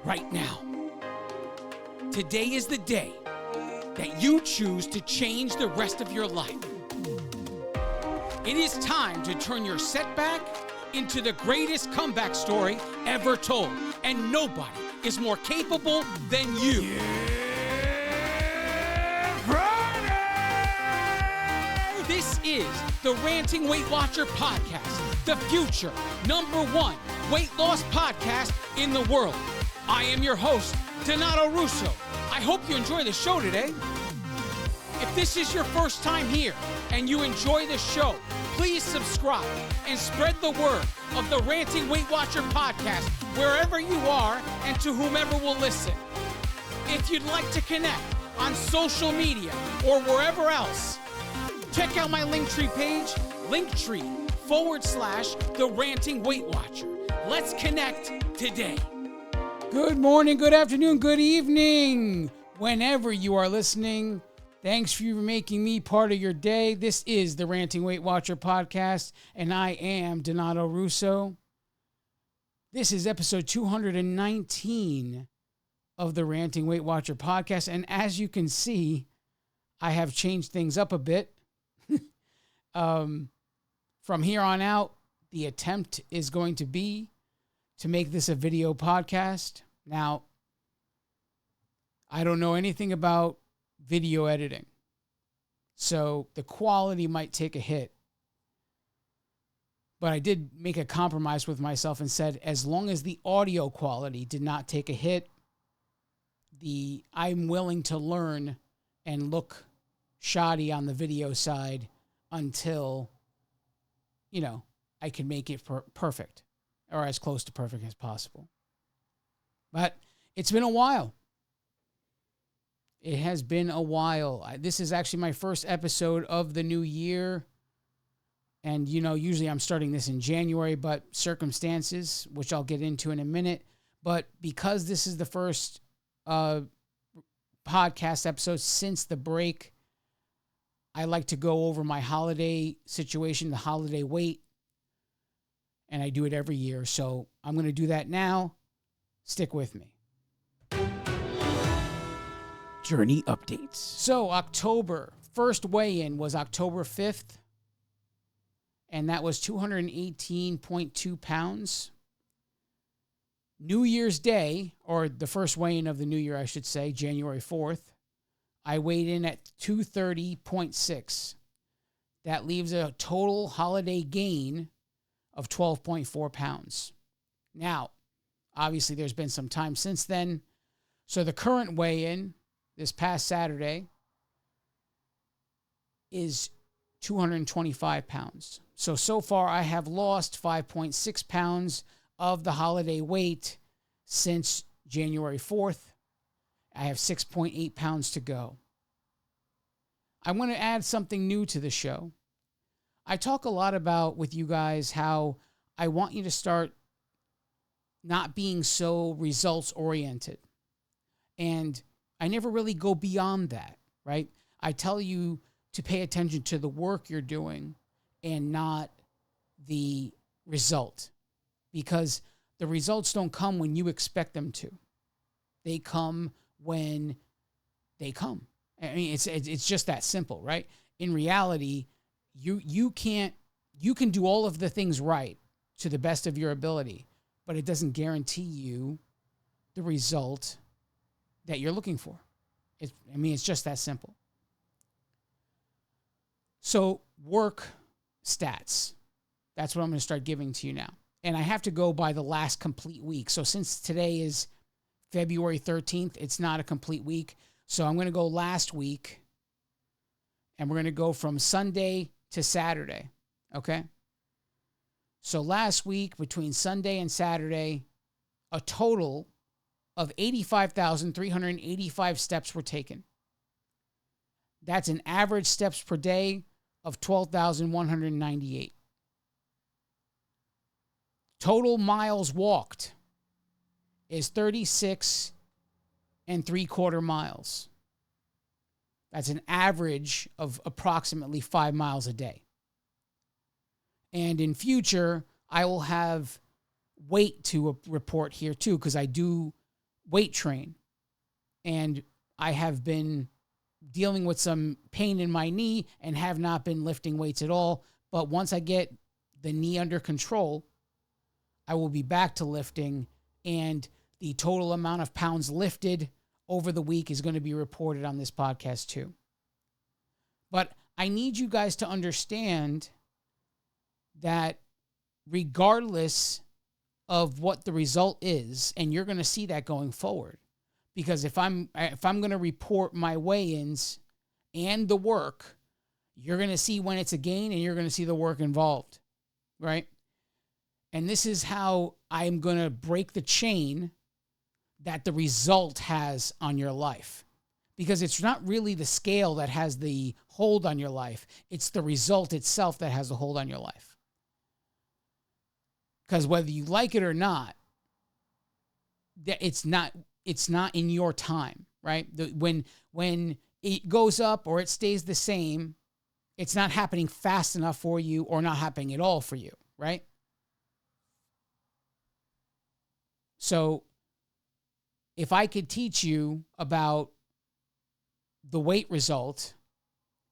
right now. Today is the day that you choose to change the rest of your life. It is time to turn your setback into the greatest comeback story ever told, and nobody is more capable than you. This is the Ranting Weight Watcher podcast, the future #1 weight loss podcast in the world. I am your host, Donato Russo. I hope you enjoy the show today. If this is your first time here and you enjoy the show, please subscribe and spread the word of the Ranting Weight Watcher podcast wherever you are and to whomever will listen. If you'd like to connect on social media or wherever else, check out my Linktree page, Linktree/the Ranting Weight Watcher. Let's connect today. Good morning, good afternoon, good evening. Whenever you are listening, thanks for making me part of your day. This is the Ranting Weight Watcher podcast, and I am Donato Russo. This is episode 219 of the Ranting Weight Watcher podcast, and as you can see, I have changed things up a bit. From here on out, the attempt is going to be to make this a video podcast. Now, I don't know anything about video editing, so the quality might take a hit. But I did make a compromise with myself and said, as long as the audio quality did not take a hit, I'm willing to learn and look shoddy on the video side until, I can make it perfect or as close to perfect as possible. But it's been a while. It has been a while. This is actually my first episode of the new year. And, usually I'm starting this in January, but circumstances, which I'll get into in a minute. But because this is the first podcast episode since the break, I like to go over my holiday situation, the holiday weight. And I do it every year. So I'm going to do that now. Stick with me. Journey updates. So October, first weigh-in was October 5th. And that was 218.2 pounds. New Year's Day, or the first weigh-in of the new year, I should say, January 4th, I weighed in at 230.6. That leaves a total holiday gain of 12.4 pounds. Now, obviously, there's been some time since then. So the current weigh-in this past Saturday is 225 pounds. So far, I have lost 5.6 pounds of the holiday weight since January 4th. I have 6.8 pounds to go. I want to add something new to the show. I talk a lot about with you guys how I want you to start not being so results oriented. And I never really go beyond that, right? I tell you to pay attention to the work you're doing and not the result, because the results don't come when you expect them to. They come when they come. I mean, it's just that simple, right? In reality, you can do all of the things right to the best of your ability, but it doesn't guarantee you the result that you're looking for. It's just that simple. So work stats, that's what I'm going to start giving to you now. And I have to go by the last complete week. So since today is February 13th, it's not a complete week. So I'm going to go last week, and we're going to go from Sunday to Saturday, okay? So last week, between Sunday and Saturday, a total of 85,385 steps were taken. That's an average steps per day of 12,198. Total miles walked is 36 3/4 miles. That's an average of approximately 5 miles a day. And in future, I will have weight to report here too, because I do weight train. And I have been dealing with some pain in my knee and have not been lifting weights at all. But once I get the knee under control, I will be back to lifting, and the total amount of pounds lifted over the week is going to be reported on this podcast too. But I need you guys to understand that regardless of what the result is, and you're going to see that going forward, because if I'm going to report my weigh-ins and the work, you're going to see when it's a gain and you're going to see the work involved, right? And this is how I'm going to break the chain that the result has on your life. Because it's not really the scale that has the hold on your life. It's the result itself that has the hold on your life. Because whether you like it or not, it's not in your time, right? When it goes up or it stays the same, it's not happening fast enough for you or not happening at all for you, right? So if I could teach you about the weight result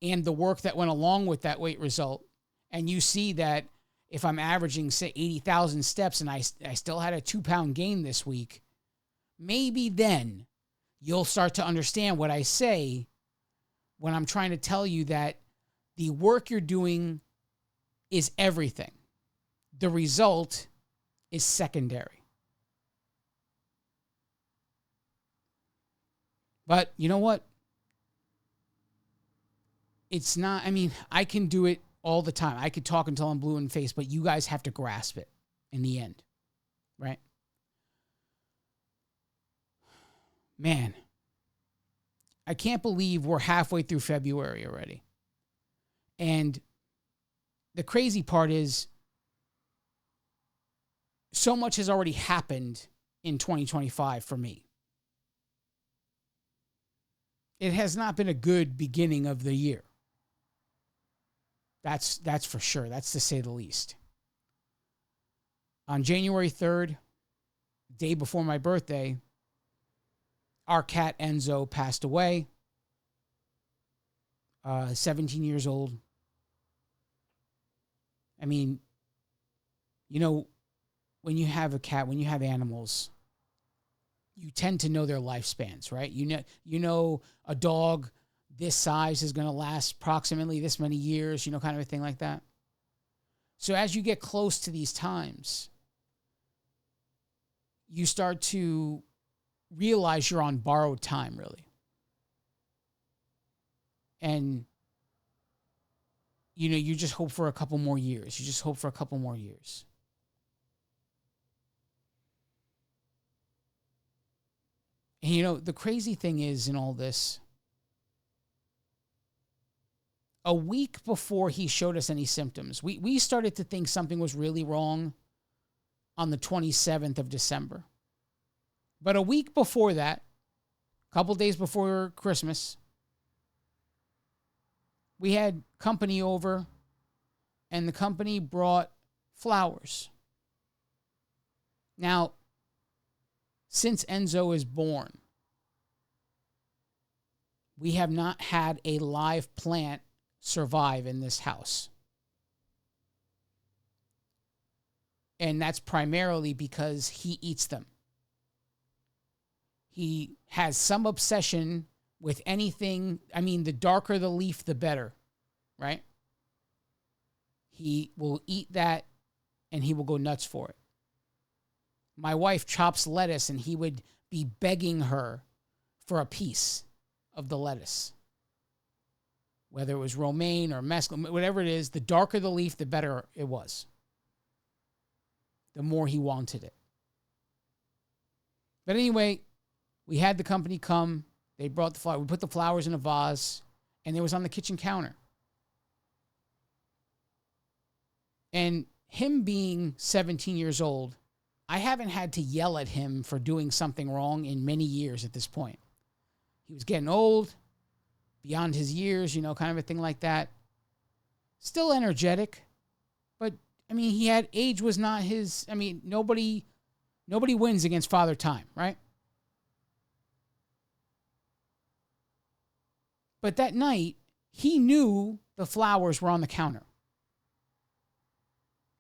and the work that went along with that weight result, and you see that if I'm averaging, say, 80,000 steps and I still had a 2-pound gain this week, maybe then you'll start to understand what I say when I'm trying to tell you that the work you're doing is everything. The result is secondary. But you know what? It's not, I can do it all the time. I could talk until I'm blue in the face, but you guys have to grasp it in the end, right? Man, I can't believe we're halfway through February already. And the crazy part is so much has already happened in 2025 for me. It has not been a good beginning of the year. That's for sure. That's to say the least. On January 3rd, day before my birthday, our cat Enzo passed away. 17 years old. When you have a cat, when you have animals, you tend to know their lifespans, right? You know a dog this size is going to last approximately this many years, kind of a thing like that. So as you get close to these times, you start to realize you're on borrowed time, really. And, you just hope for a couple more years. You just hope for a couple more years. And, the crazy thing is in all this, a week before he showed us any symptoms, we started to think something was really wrong on the 27th of December. But a week before that, a couple days before Christmas, we had company over, and the company brought flowers. Now, since Enzo is born, we have not had a live plant survive in this house. And that's primarily because he eats them. He has some obsession with anything. The darker the leaf, the better, right? He will eat that and he will go nuts for it. My wife chops lettuce and he would be begging her for a piece of the lettuce. Whether it was romaine or mesclun, whatever it is, the darker the leaf, the better it was. The more he wanted it. But anyway, we had the company come. They brought the flower. We put the flowers in a vase, and it was on the kitchen counter. And him being 17 years old, I haven't had to yell at him for doing something wrong in many years at this point. He was getting old, beyond his years, kind of a thing like that. Still energetic, but he had age was not his. Nobody wins against Father Time, right? But that night, he knew the flowers were on the counter.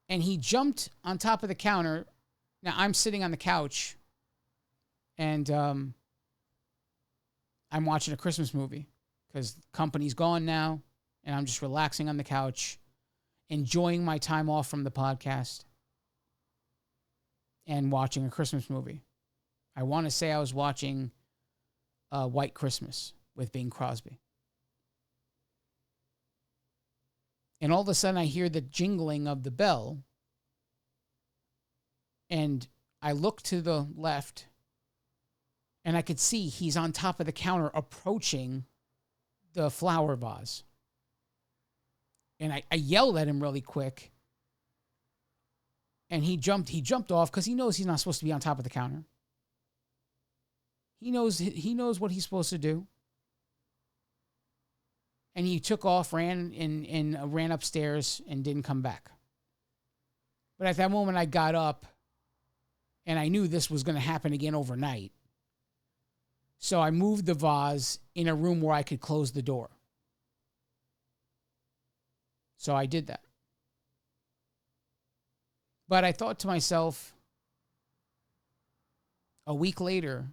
And he jumped on top of the counter. Now, I'm sitting on the couch, and I'm watching a Christmas movie because the company's gone now, and I'm just relaxing on the couch, enjoying my time off from the podcast, and watching a Christmas movie. I want to say I was watching White Christmas with Bing Crosby. And all of a sudden, I hear the jingling of the bell. And I look to the left, and I could see he's on top of the counter approaching the flower vase. And I yelled at him really quick. And he jumped off because he knows he's not supposed to be on top of the counter. He knows what he's supposed to do. And he took off, ran upstairs, and didn't come back. But at that moment, I got up, and I knew this was going to happen again overnight. So I moved the vase in a room where I could close the door. So I did that. But I thought to myself, a week later,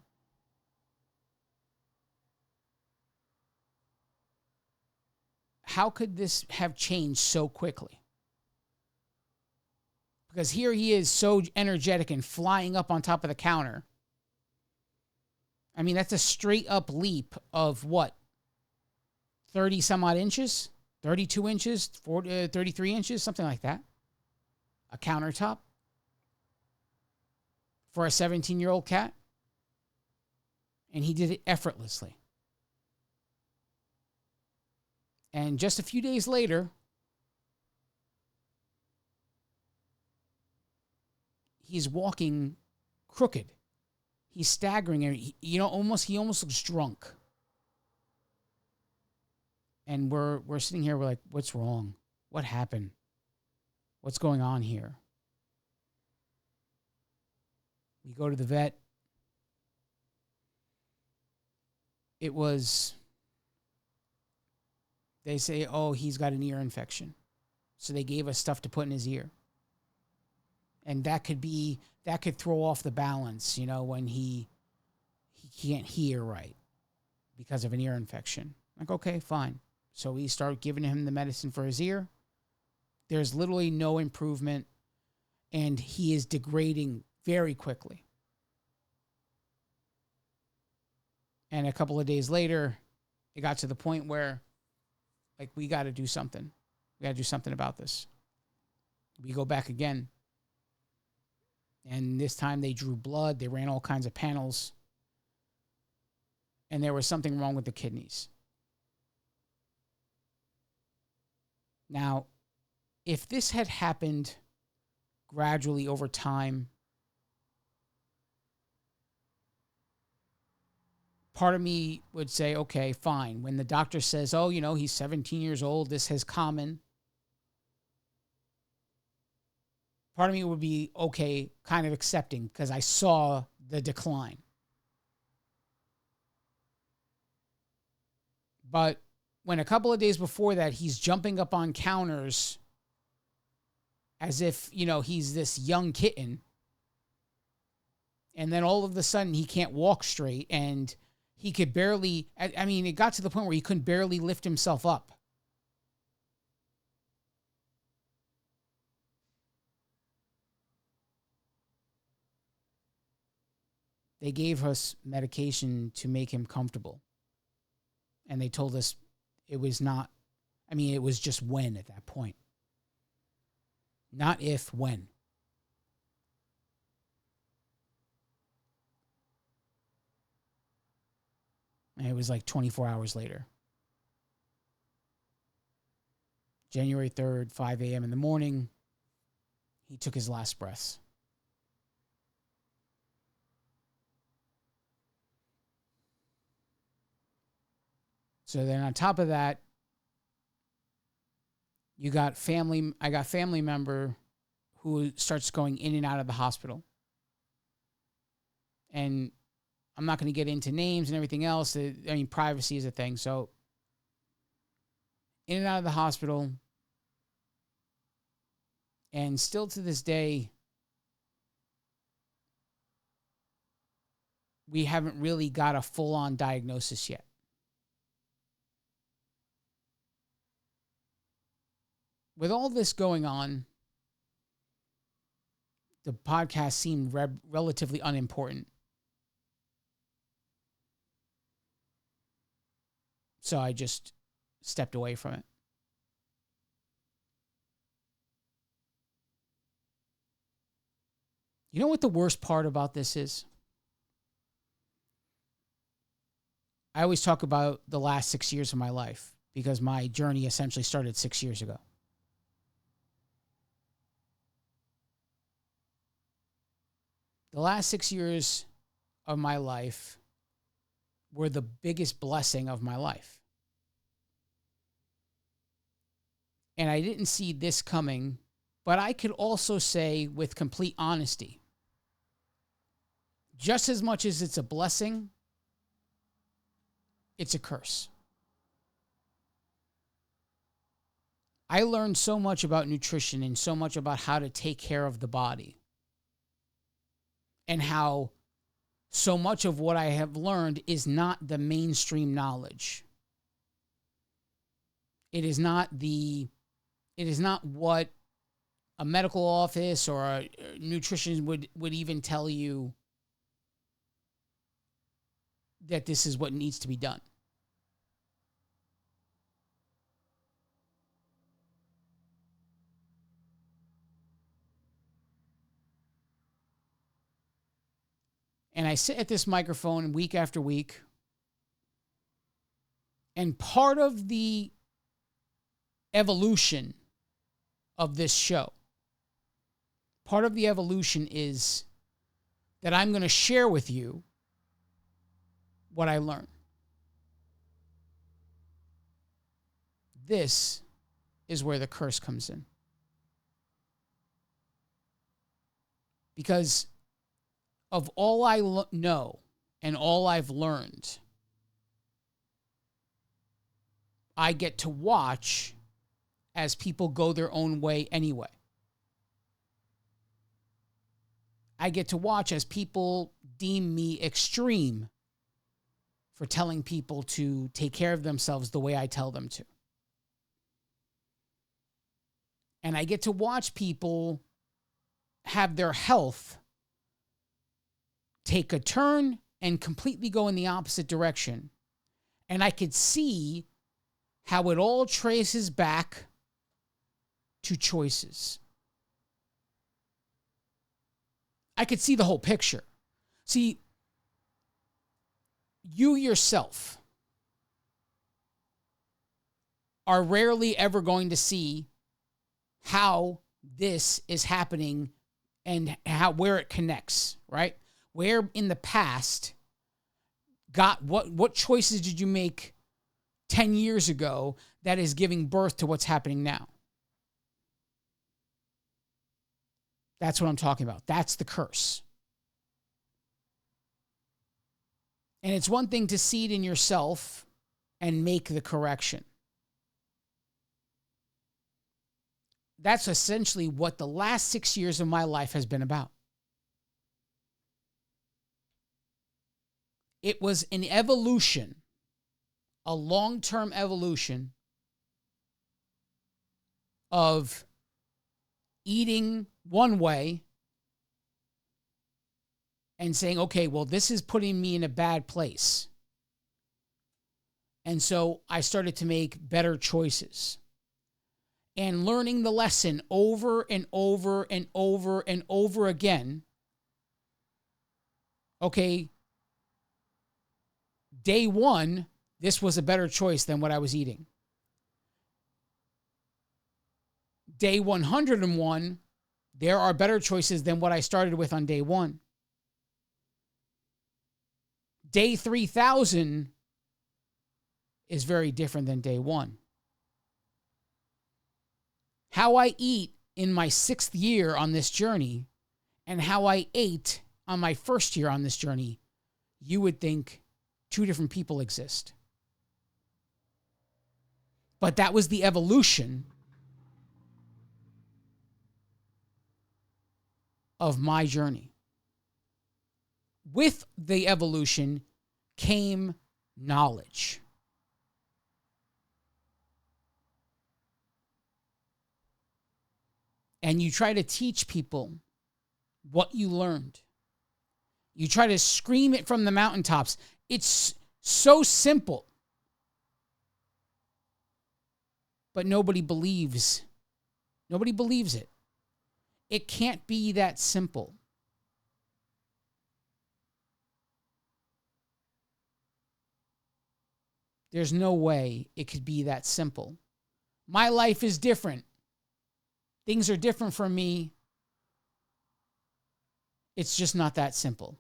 how could this have changed so quickly? Because here he is so energetic and flying up on top of the counter. I mean, that's a straight up leap of what? 30 some odd inches? 32 inches? 33 inches? Something like that. A countertop for a 17-year-old cat. And he did it effortlessly. And just a few days later, he's walking crooked. He's staggering, and he almost looks drunk. And we're sitting here, we're like, what's wrong? What happened? What's going on here? We go to the vet. They say, oh, he's got an ear infection. So they gave us stuff to put in his ear. And that could throw off the balance, when he can't hear right because of an ear infection. Like, okay, fine. So we start giving him the medicine for his ear. There's literally no improvement, and he is degrading very quickly. And a couple of days later, it got to the point where, like, we got to do something. We got to do something about this. We go back again. And this time they drew blood. They ran all kinds of panels. And there was something wrong with the kidneys. Now, if this had happened gradually over time, part of me would say, okay, fine. When the doctor says, oh, he's 17 years old, this is common. Part of me would be okay, kind of accepting, because I saw the decline. But when a couple of days before that, he's jumping up on counters as if, he's this young kitten. And then all of a sudden he can't walk straight, and he could barely, it got to the point where he couldn't barely lift himself up. They gave us medication to make him comfortable. And they told us it was it was just when at that point. Not if, when. And it was like 24 hours later. January 3rd, 5 a.m. in the morning, he took his last breaths. So then on top of that, I got family member who starts going in and out of the hospital. And I'm not going to get into names and everything else. Privacy is a thing. So in and out of the hospital. And still to this day, we haven't really got a full-on diagnosis yet. With all this going on, the podcast seemed relatively unimportant. So I just stepped away from it. You know what the worst part about this is? I always talk about the last 6 years of my life because my journey essentially started 6 years ago. The last 6 years of my life were the biggest blessing of my life. And I didn't see this coming, but I could also say with complete honesty, just as much as it's a blessing, it's a curse. I learned so much about nutrition and so much about how to take care of the body, and how so much of what I have learned is not the mainstream knowledge. It is not what a medical office or a nutrition would even tell you that this is what needs to be done. And I sit at this microphone week after week, and part of the evolution of this show, part of the evolution is that I'm going to share with you what I learned. This is where the curse comes in. Because of all I know and all I've learned, I get to watch as people go their own way anyway. I get to watch as people deem me extreme for telling people to take care of themselves the way I tell them to. And I get to watch people have their health take a turn and completely go in the opposite direction. And I could see how it all traces back to choices. I could see the whole picture. See, you yourself are rarely ever going to see how this is happening and where it connects, right? Where in the past what choices did you make 10 years ago that is giving birth to what's happening now? That's what I'm talking about. That's the curse. And it's one thing to see it in yourself and make the correction. That's essentially what the last 6 years of my life has been about. It was an evolution, a long-term evolution of eating one way and saying, okay, well, this is putting me in a bad place. And so I started to make better choices. And learning the lesson over and over and over and over again. Okay, day one, this was a better choice than what I was eating. Day 101, there are better choices than what I started with on day one. Day 3000 is very different than day one. How I eat in my 6th year on this journey and how I ate on my 1st year on this journey, you would think two different people exist. But that was the evolution of my journey. With the evolution came knowledge. And you try to teach people what you learned. You try to scream it from the mountaintops. It's so simple. But nobody believes. Nobody believes it. It can't be that simple. There's no way it could be that simple. My life is different. Things are different for me. It's just not that simple.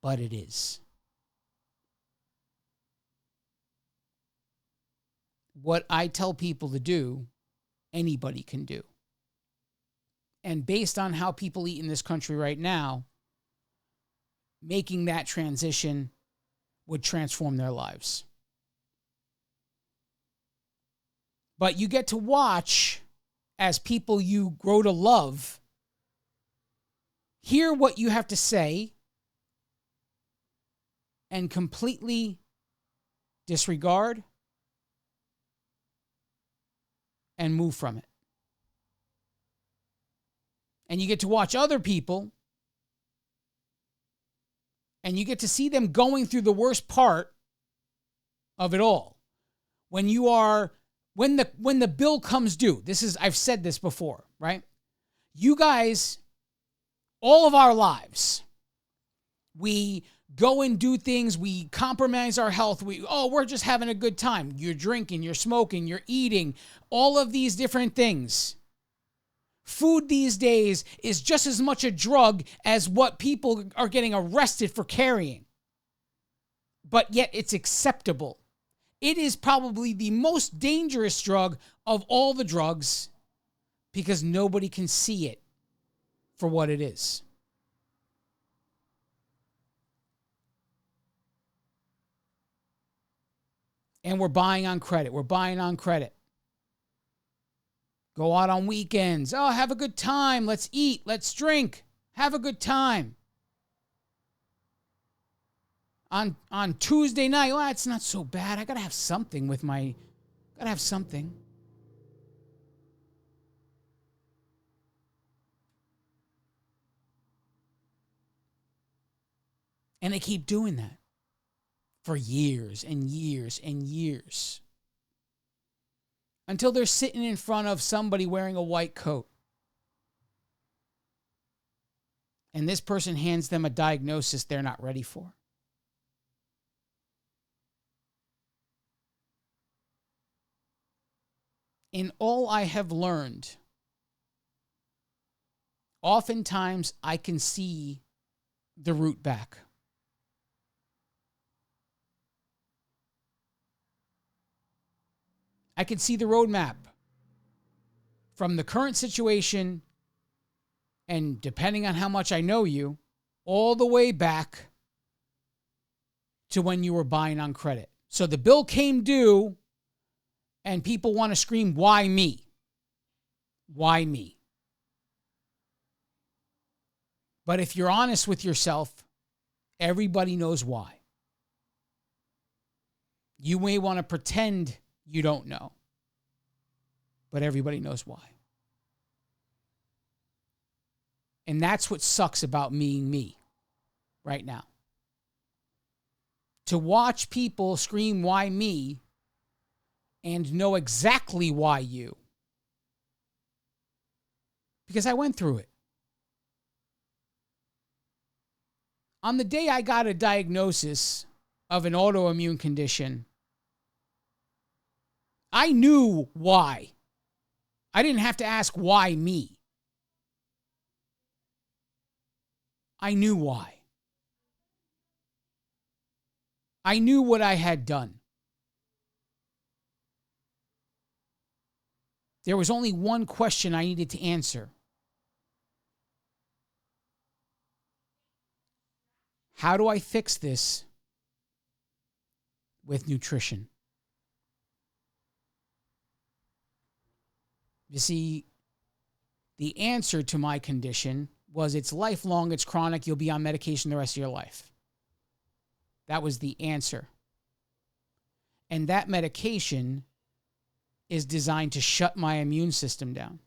But it is. What I tell people to do, anybody can do. And based on how people eat in this country right now, making that transition would transform their lives. But you get to watch as people you grow to love hear what you have to say and completely disregard and move from it. And you get to watch other people and you get to see them going through the worst part of it all. When the bill comes due, I've said this before, right? You guys, all of our lives, we go and do things, we compromise our health, we're just having a good time. You're drinking, you're smoking, you're eating, all of these different things. Food these days is just as much a drug as what people are getting arrested for carrying. But yet it's acceptable. It is probably the most dangerous drug of all the drugs because nobody can see it for what it is. And we're buying on credit. Go out on weekends. Oh, have a good time. Let's eat. Let's drink. Have a good time. On Tuesday night, well, it's not so bad. I got to have something And they keep doing that for years and years and years. Until they're sitting in front of somebody wearing a white coat. And this person hands them a diagnosis they're not ready for. In all I have learned, oftentimes I can see the route back. I can see the roadmap from the current situation, and depending on how much I know you, all the way back to when you were buying on credit. So the bill came due, and people want to scream, why me? Why me? But if you're honest with yourself, everybody knows why. You may want to pretend you don't know, but everybody knows why. And that's what sucks about being me right now. To watch people scream, why me, and know exactly why you. Because I went through it. On the day I got a diagnosis of an autoimmune condition, I knew why. I didn't have to ask why me. I knew why. I knew what I had done. There was only one question I needed to answer. How do I fix this with nutrition? You see, the answer to my condition was it's lifelong, it's chronic, you'll be on medication the rest of your life. That was the answer. And that medication is designed to shut my immune system down.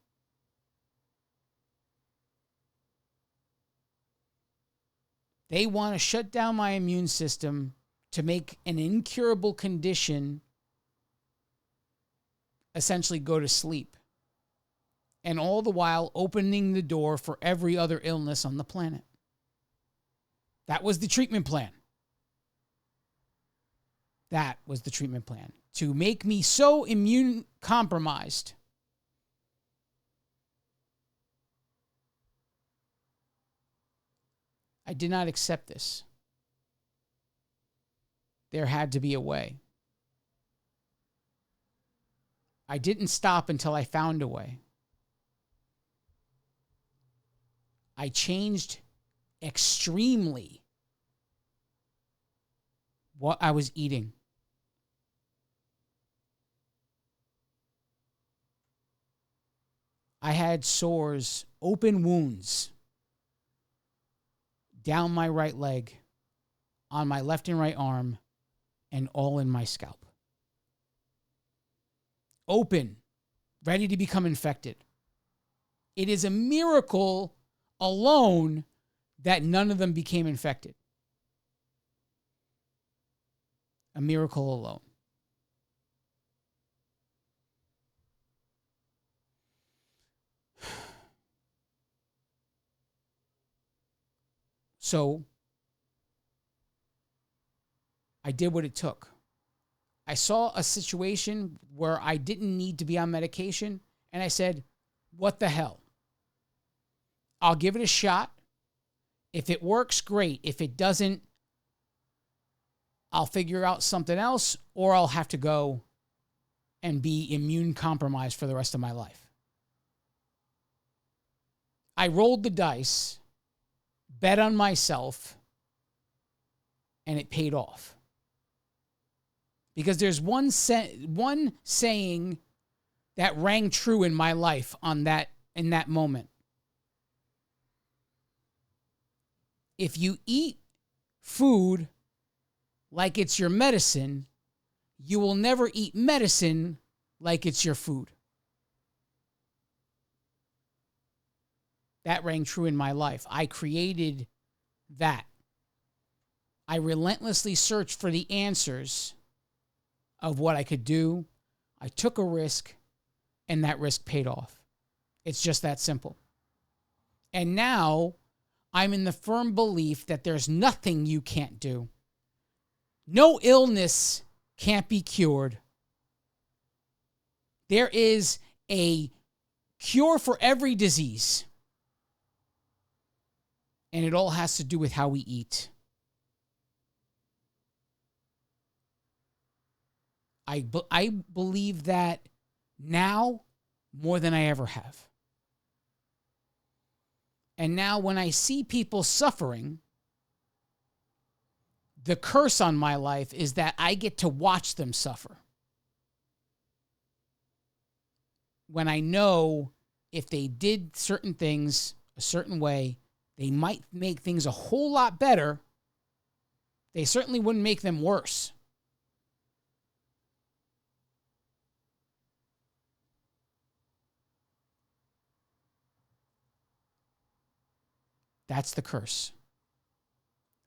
They want to shut down my immune system to make an incurable condition essentially go to sleep. And all the while opening the door for every other illness on the planet. That was the treatment plan. That was the treatment plan. To make me so immune compromised I did not accept this. There had to be a way. I didn't stop until I found a way. I changed extremely what I was eating. I had sores, open wounds down my right leg, on my left and right arm, and all in my scalp. Open, ready to become infected. It is a miracle alone that none of them became infected. A miracle alone. So I did what it took. I saw a situation where I didn't need to be on medication, and I said, what the hell? I'll give it a shot. If it works, great. If it doesn't, I'll figure out something else, or I'll have to go and be immune compromised for the rest of my life. I rolled the dice, bet on myself, and it paid off. Because there's one saying that rang true in my life in that moment. If you eat food like it's your medicine, you will never eat medicine like it's your food. That rang true in my life. I created that. I relentlessly searched for the answers of what I could do. I took a risk, and that risk paid off. It's just that simple. And now I'm in the firm belief that there's nothing you can't do. No illness can't be cured. There is a cure for every disease. And it all has to do with how we eat. I believe that now more than I ever have. And now when I see people suffering, the curse on my life is that I get to watch them suffer. When I know if they did certain things a certain way, they might make things a whole lot better. They certainly wouldn't make them worse. That's the curse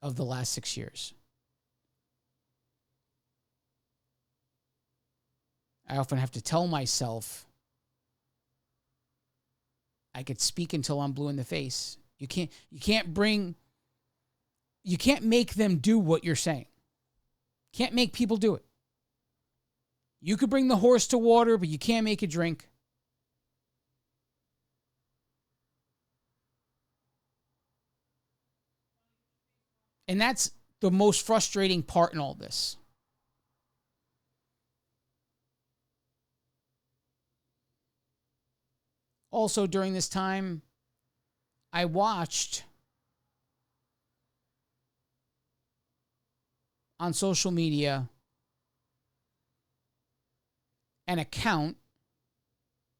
of the last 6 years. I often have to tell myself, I could speak until I'm blue in the face. You can't make them do what you're saying. Can't make people do it. You could bring the horse to water, but you can't make it drink. And that's the most frustrating part in all this. Also, during this time, I watched on social media an account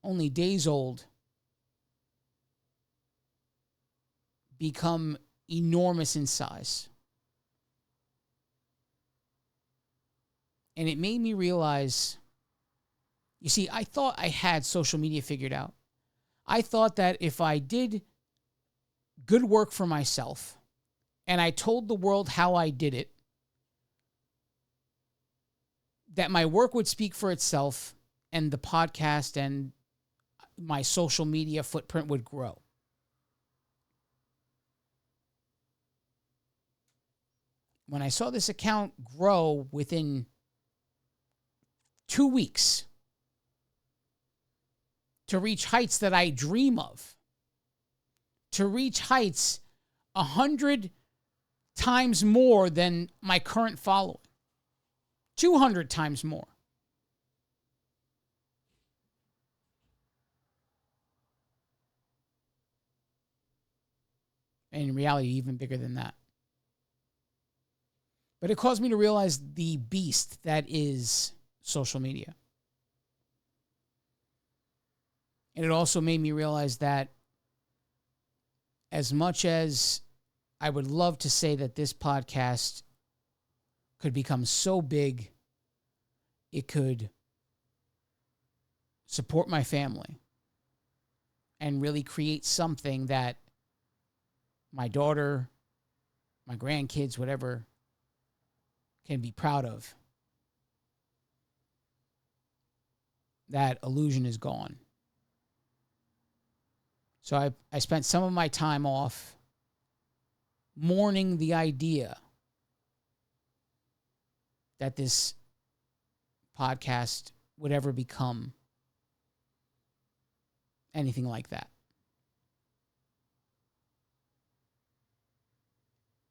only days old become enormous in size. And it made me realize, you see, I thought I had social media figured out. I thought that if I did good work for myself and I told the world how I did it, that my work would speak for itself and the podcast and my social media footprint would grow. When I saw this account grow within 2 weeks to reach heights that I dream of, to reach heights 100 times more than my current following, 200 times more. And in reality, even bigger than that. But it caused me to realize the beast that is social media. And it also made me realize that as much as I would love to say that this podcast could become so big, it could support my family and really create something that my daughter, my grandkids, whatever, can be proud of. That illusion is gone. So I spent some of my time off mourning the idea that this podcast would ever become anything like that.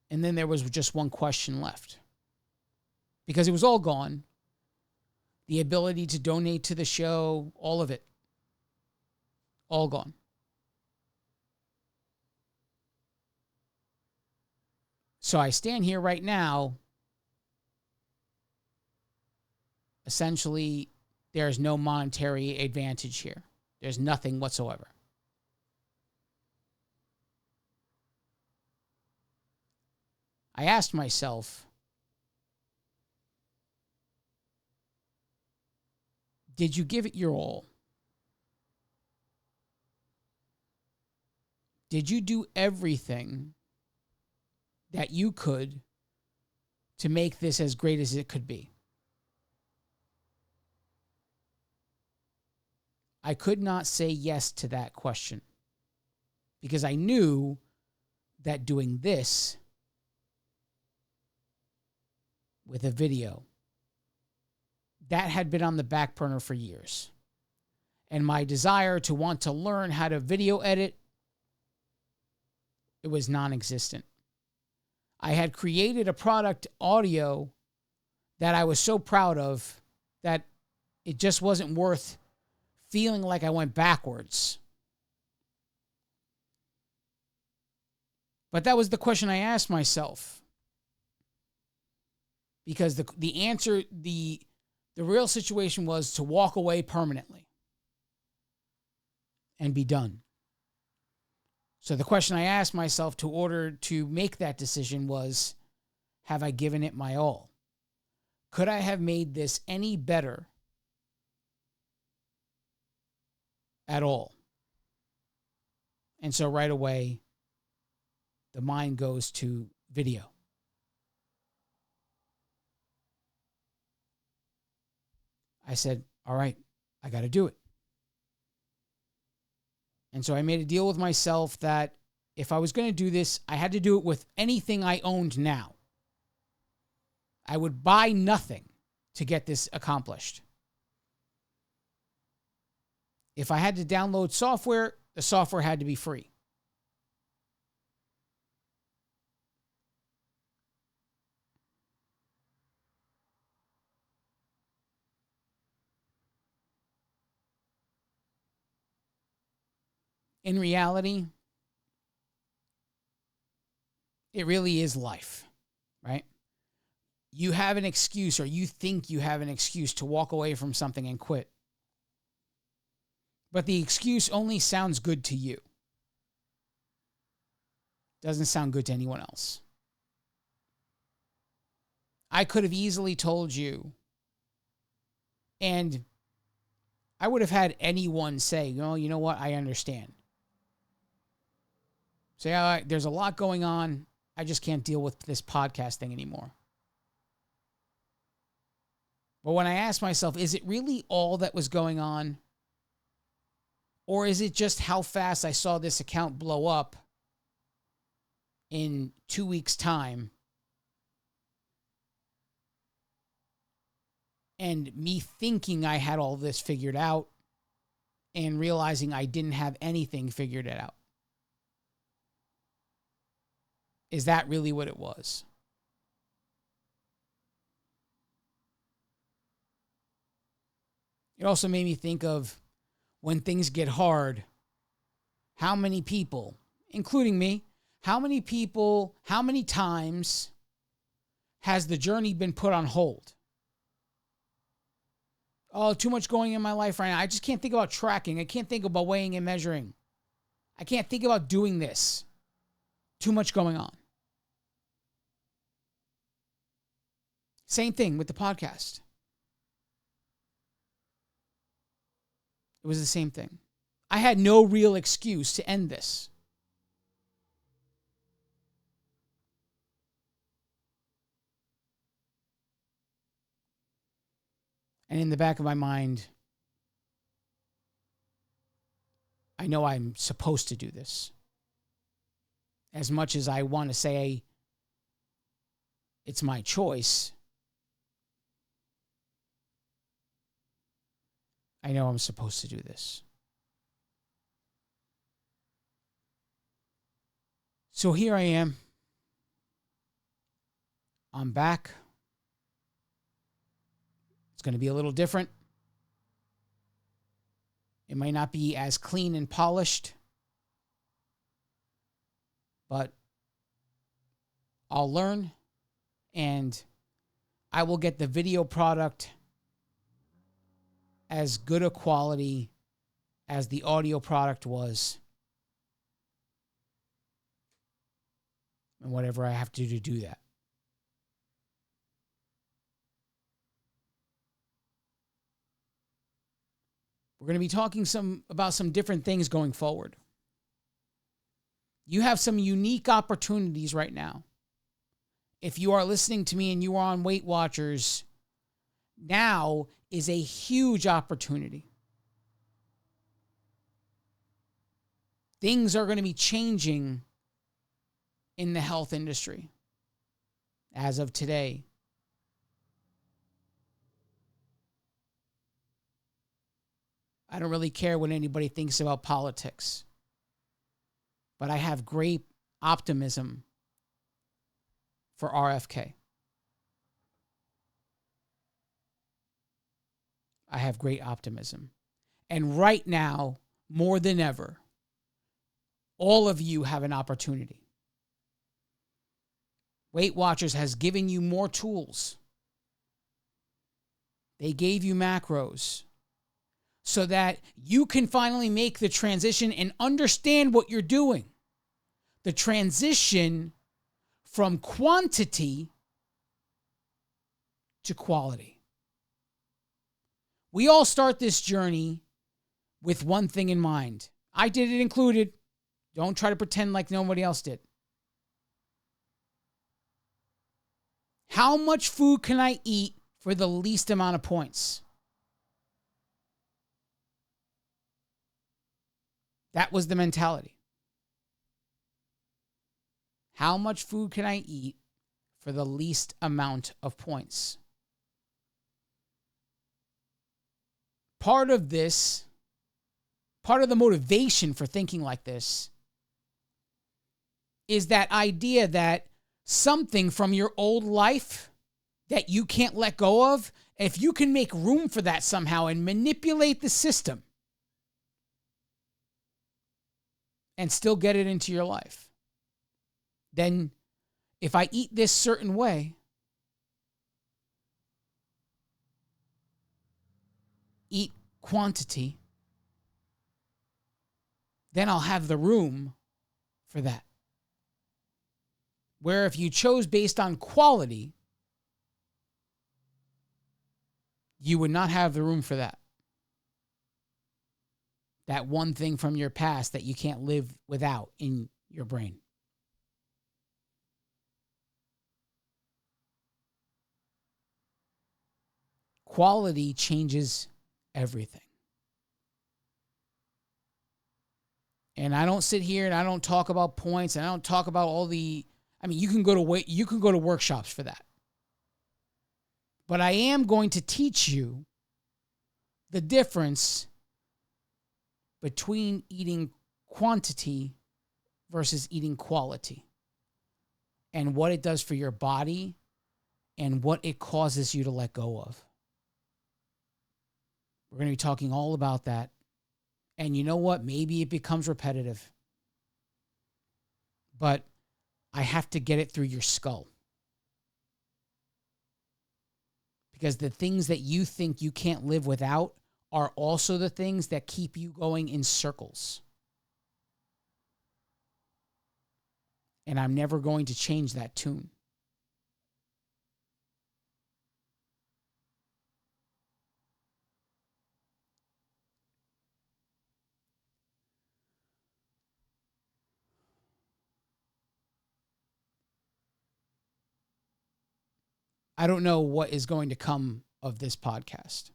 And then there was just one question left. Because it was all gone. The ability to donate to the show, all of it. All gone. So I stand here right now. Essentially, there's no monetary advantage here. There's nothing whatsoever. I asked myself, did you give it your all? Did you do everything that you could to make this as great as it could be? I could not say yes to that question because I knew that doing this with a video, that had been on the back burner for years. And my desire to want to learn how to video edit, it was non-existent. I had created a product audio that I was so proud of that it just wasn't worth feeling like I went backwards. But that was the question I asked myself. Because the answer, the real situation was to walk away permanently and be done. So the question I asked myself in order to make that decision was, have I given it my all? Could I have made this any better at all? And so right away, the mind goes to video. I said, all right, I got to do it. And so I made a deal with myself that if I was going to do this, I had to do it with anything I owned now. I would buy nothing to get this accomplished. If I had to download software, the software had to be free. In reality, it really is life, right? You have an excuse, or you think you have an excuse to walk away from something and quit. But the excuse only sounds good to you. Doesn't sound good to anyone else. I could have easily told you, and I would have had anyone say, you know what, I understand. Say, all right, there's a lot going on. I just can't deal with this podcast thing anymore. But when I asked myself, is it really all that was going on? Or is it just how fast I saw this account blow up in 2 weeks' time? And me thinking I had all this figured out and realizing I didn't have anything figured out. Is that really what it was? It also made me think of when things get hard, how many people, including me, how many times has the journey been put on hold? Oh, too much going in my life right now. I just can't think about tracking. I can't think about weighing and measuring. I can't think about doing this. Too much going on. Same thing with the podcast. It was the same thing. I had no real excuse to end this. And in the back of my mind, I know I'm supposed to do this. As much as I want to say it's my choice, I know I'm supposed to do this. So here I am. I'm back. It's going to be a little different. It might not be as clean and polished, but I'll learn and I will get the video product as good a quality as the audio product was. And whatever I have to do to do that. We're going to be talking about some different things going forward. You have some unique opportunities right now. If you are listening to me and you are on Weight Watchers, now is a huge opportunity. Things are going to be changing in the health industry as of today. I don't really care what anybody thinks about politics, but I have great optimism for RFK. I have great optimism. And right now, more than ever, all of you have an opportunity. Weight Watchers has given you more tools. They gave you macros so that you can finally make the transition and understand what you're doing. The transition from quantity to quality. We all start this journey with one thing in mind. I did it included. Don't try to pretend like nobody else did. How much food can I eat for the least amount of points? That was the mentality. How much food can I eat for the least amount of points? Part of the motivation for thinking like this is that idea that something from your old life that you can't let go of, if you can make room for that somehow and manipulate the system and still get it into your life, then if I eat this certain way, eat quantity, then I'll have the room for that. Where if you chose based on quality, you would not have the room for that. That one thing from your past that you can't live without in your brain. Quality changes everything. And I don't sit here and I don't talk about points and I don't talk about all the, I mean, you can go to workshops for that. But I am going to teach you the difference between eating quantity versus eating quality, and what it does for your body and what it causes you to let go of. We're going to be talking all about that. And you know what? Maybe it becomes repetitive, but I have to get it through your skull. Because the things that you think you can't live without are also the things that keep you going in circles. And I'm never going to change that tune. I don't know what is going to come of this podcast.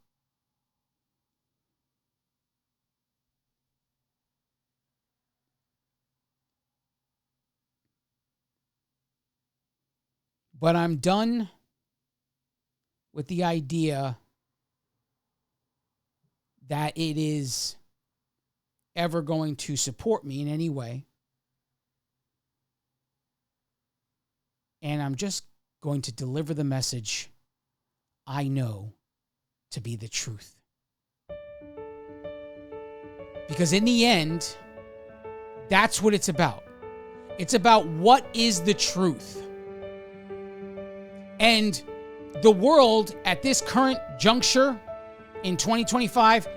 But I'm done with the idea that it is ever going to support me in any way. And I'm just going to deliver the message I know to be the truth. Because in the end, that's what it's about. It's about what is the truth. And the world at this current juncture in 2025,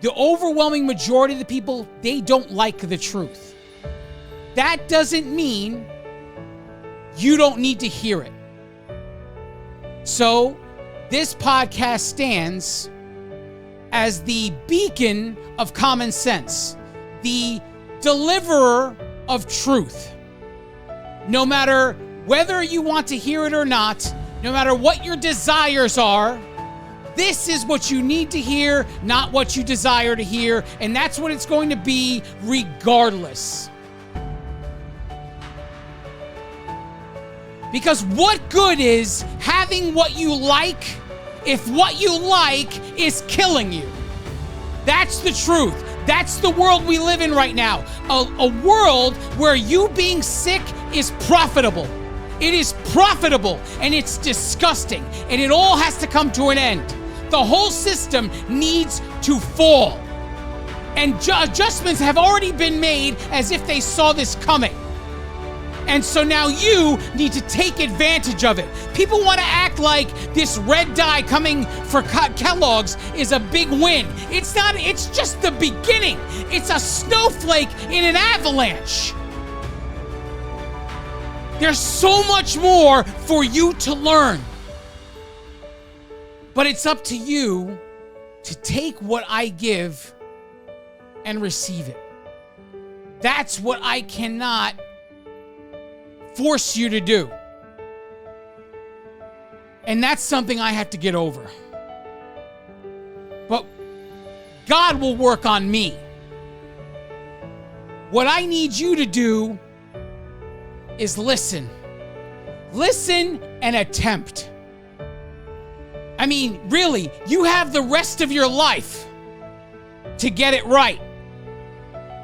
the overwhelming majority of the people, they don't like the truth. That doesn't mean you don't need to hear it. So this podcast stands as the beacon of common sense, the deliverer of truth. No matter whether you want to hear it or not, no matter what your desires are, this is what you need to hear, not what you desire to hear, and that's what it's going to be regardless. Because what good is having what you like if what you like is killing you? That's the truth. That's the world we live in right now. A world where you being sick is profitable. It is profitable and it's disgusting, and it all has to come to an end. The whole system needs to fall. And adjustments have already been made as if they saw this coming. And so now you need to take advantage of it. People want to act like this red dye coming for Kellogg's is a big win. It's not, it's just the beginning. It's a snowflake in an avalanche. There's so much more for you to learn. But it's up to you to take what I give and receive it. That's what I cannot force you to do. And that's something I have to get over. But God will work on me. What I need you to do is listen. Listen and attempt. I mean, really, you have the rest of your life to get it right.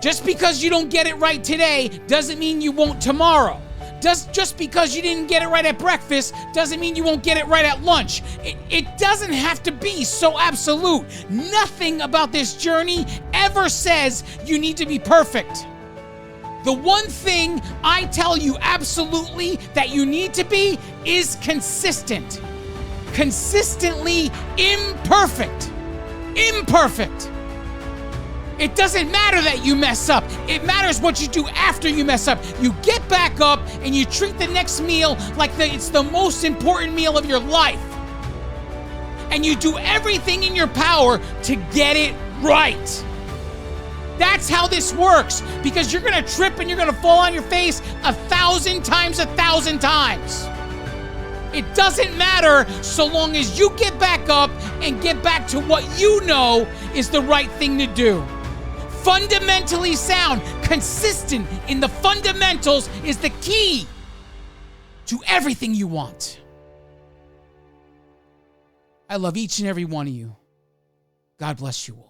Just because you don't get it right today doesn't mean you won't tomorrow. Just because you didn't get it right at breakfast doesn't mean you won't get it right at lunch. It doesn't have to be so absolute. Nothing about this journey ever says you need to be perfect. The one thing I tell you absolutely that you need to be is consistent. Consistently imperfect. Imperfect. It doesn't matter that you mess up. It matters what you do after you mess up. You get back up and you treat the next meal like it's the most important meal of your life. And you do everything in your power to get it right. That's how this works, because you're gonna trip and you're gonna fall on your face 1,000 times, 1,000 times. It doesn't matter so long as you get back up and get back to what you know is the right thing to do. Fundamentally sound, consistent in the fundamentals is the key to everything you want. I love each and every one of you. God bless you all.